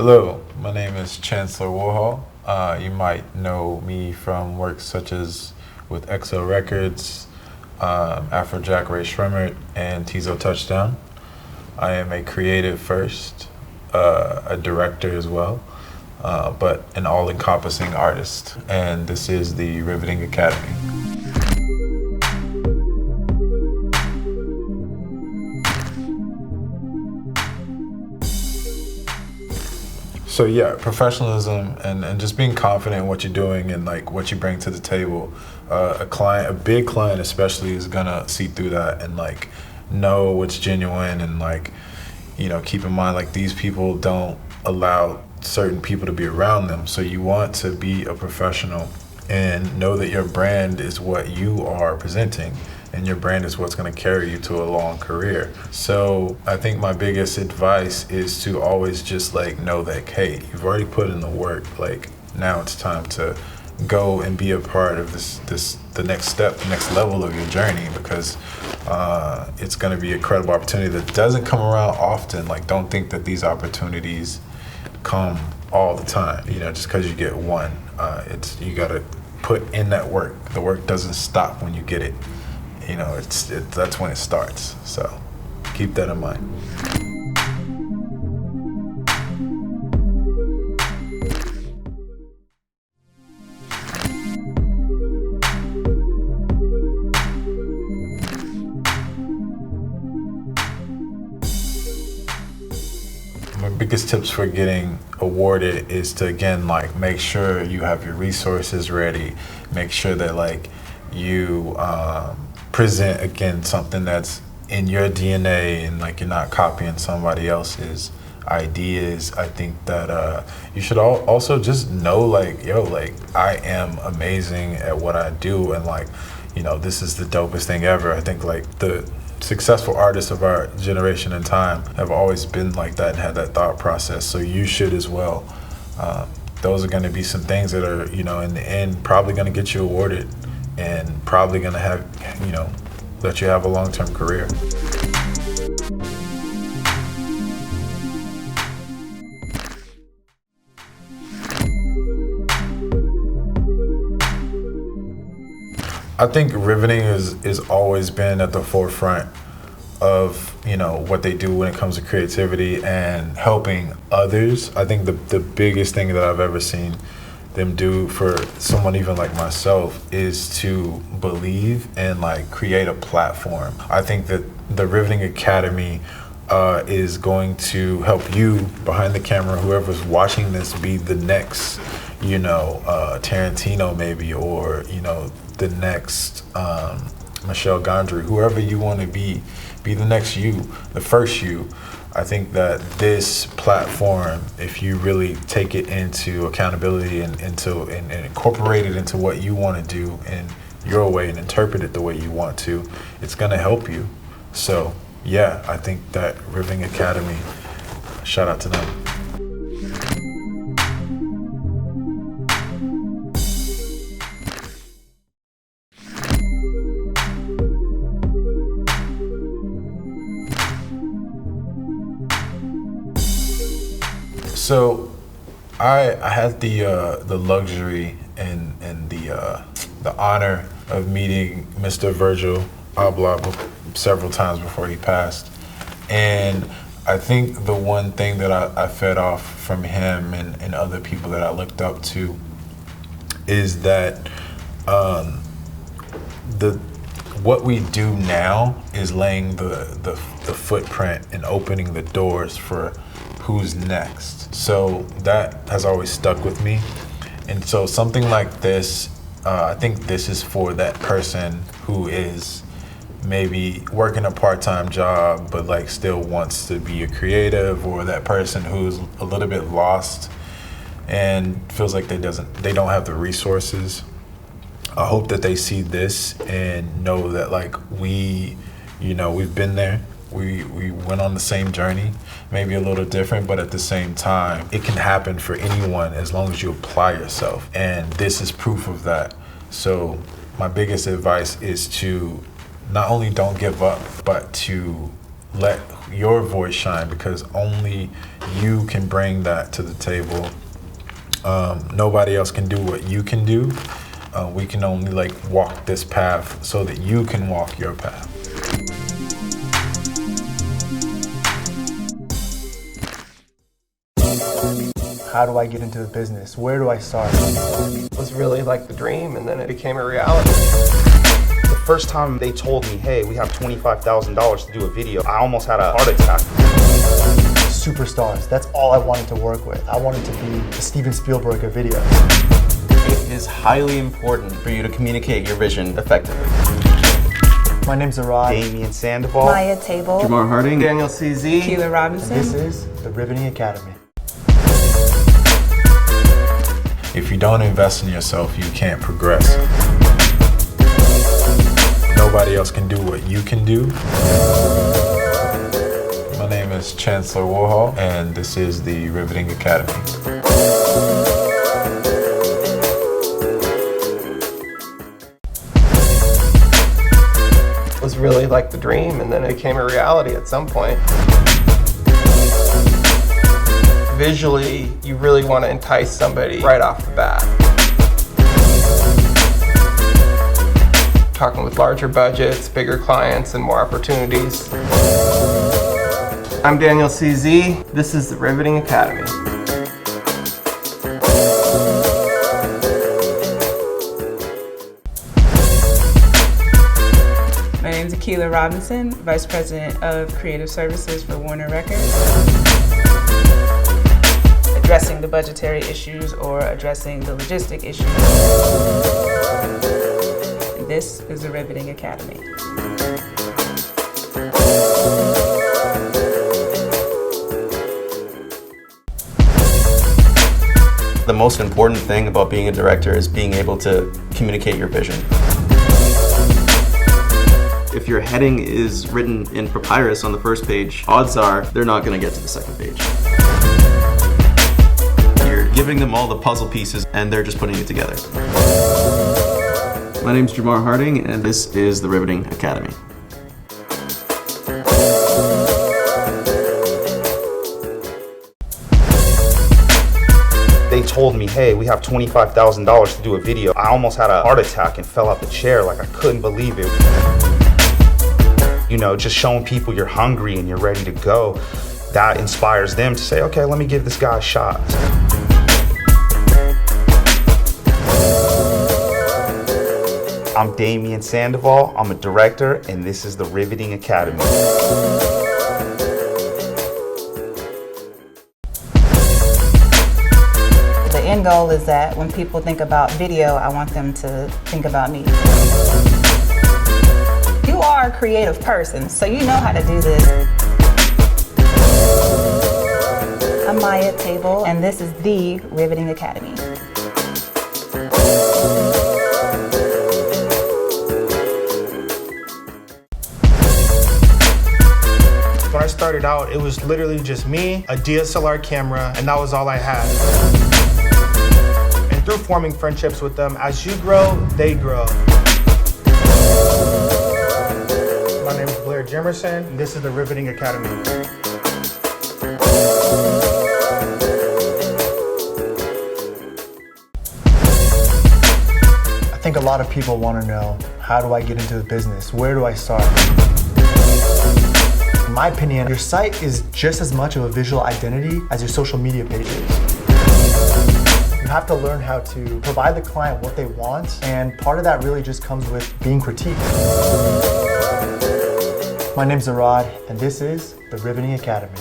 Hello, my name is Chancellor Warhol. You might know me from works such as with XO Records, Afrojack Ray Shrimmert, and Tizo Touchdown. I am a creative first, a director as well, but an all-encompassing artist. And this is the Riveting Academy. So yeah, professionalism and just being confident in what you're doing and like what you bring to the table. A big client especially, is gonna see through that and like know what's genuine and like, keep in mind like these people don't allow certain people to be around them. So you want to be a professional and know that your brand is what you are presenting, and your brand is what's going to carry you to a long career. So I think my biggest advice is to always just like know that, hey, you've already put in the work. Like now it's time to go and be a part of the next step, the next level of your journey, because it's going to be a credible opportunity that doesn't come around often. Like don't think that these opportunities come all the time. Just because you get one, you got to put in that work. The work doesn't stop when you get it. That's when it starts. So keep that in mind. My biggest tips for getting awarded is to, again, like make sure you have your resources ready. Make sure that like you present, again, something that's in your DNA and like you're not copying somebody else's ideas. I think that you should also just know like, like I am amazing at what I do, and like, this is the dopest thing ever. I think like the successful artists of our generation and time have always been like that and had that thought process. So you should as well. Those are going to be some things that are, in the end, probably going to get you awarded and probably going to have, let you have a long-term career. I think Riveting is always been at the forefront of what they do when it comes to creativity and helping others. I think the biggest thing that I've ever seen them do for someone even like myself is to believe and like create a platform. I think that the Riveting Academy is going to help you behind the camera, whoever's watching this, be the next Tarantino maybe, or the next Michelle Gondry, whoever you want to be the next you, the first you. I think that this platform, if you really take it into accountability and incorporate it into what you want to do in your way and interpret it the way you want to, it's going to help you. So yeah, I think that Riveting Academy, shout out to them. So I had the luxury and the honor of meeting Mr. Virgil Abloh several times before he passed, and I think the one thing that I fed off from him and other people that I looked up to is that what we do now is laying the footprint and opening the doors for who's next. So that has always stuck with me. And so something like this, I think this is for that person who is maybe working a part-time job but like still wants to be a creative, or that person who's a little bit lost and feels like they don't have the resources. I hope that they see this and know that like we've been there. We went on the same journey, maybe a little different, but at the same time, it can happen for anyone as long as you apply yourself. And this is proof of that. So my biggest advice is to not only don't give up, but to let your voice shine, because only you can bring that to the table. Nobody else can do what you can do. We can only like walk this path so that you can walk your path. How do I get into the business? Where do I start? It was really like the dream, and then it became a reality. The first time they told me, hey, we have $25,000 to do a video, I almost had a heart attack. Superstars, that's all I wanted to work with. I wanted to be the Steven Spielberg of video. It is highly important for you to communicate your vision effectively. My name's Arad. Damian Sandoval. Maya Table. Jamar Harding. Daniel CZ. Keela Robinson. This is the Riveting Academy. If you don't invest in yourself, you can't progress. Nobody else can do what you can do. My name is Chancellor Warhol, and this is the Riveting Academy. It was really like the dream, and then it became a reality at some point. Visually, you really want to entice somebody right off the bat. Talking with larger budgets, bigger clients, and more opportunities. I'm Daniel CZ. This is the Riveting Academy. My name is Keela Robinson, Vice President of Creative Services for Warner Records. Addressing the budgetary issues or addressing the logistic issues. This is the Riveting Academy. The most important thing about being a director is being able to communicate your vision. If your heading is written in papyrus on the first page, odds are they're not going to get to the second page. You're giving them all the puzzle pieces and they're just putting it together. My name's Jamar Harding, and this is the Riveting Academy. They told me, hey, we have $25,000 to do a video. I almost had a heart attack and fell out the chair, like I couldn't believe it. You know, just showing people you're hungry and you're ready to go, that inspires them to say, okay, let me give this guy a shot. I'm Damian Sandoval, I'm a director, and this is the Riveting Academy. The end goal is that when people think about video, I want them to think about me. You are a creative person, so you know how to do this. I'm Maya Table, and this is the Riveting Academy. When I started out, it was literally just me, a DSLR camera, and that was all I had. And through forming friendships with them, as you grow, they grow. My name is Blair Jemerson, and this is the Riveting Academy. I think a lot of people want to know, how do I get into the business? Where do I start? In my opinion, your site is just as much of a visual identity as your social media pages. You have to learn how to provide the client what they want, and part of that really just comes with being critiqued. My name's Arad, and this is the Riveting Academy.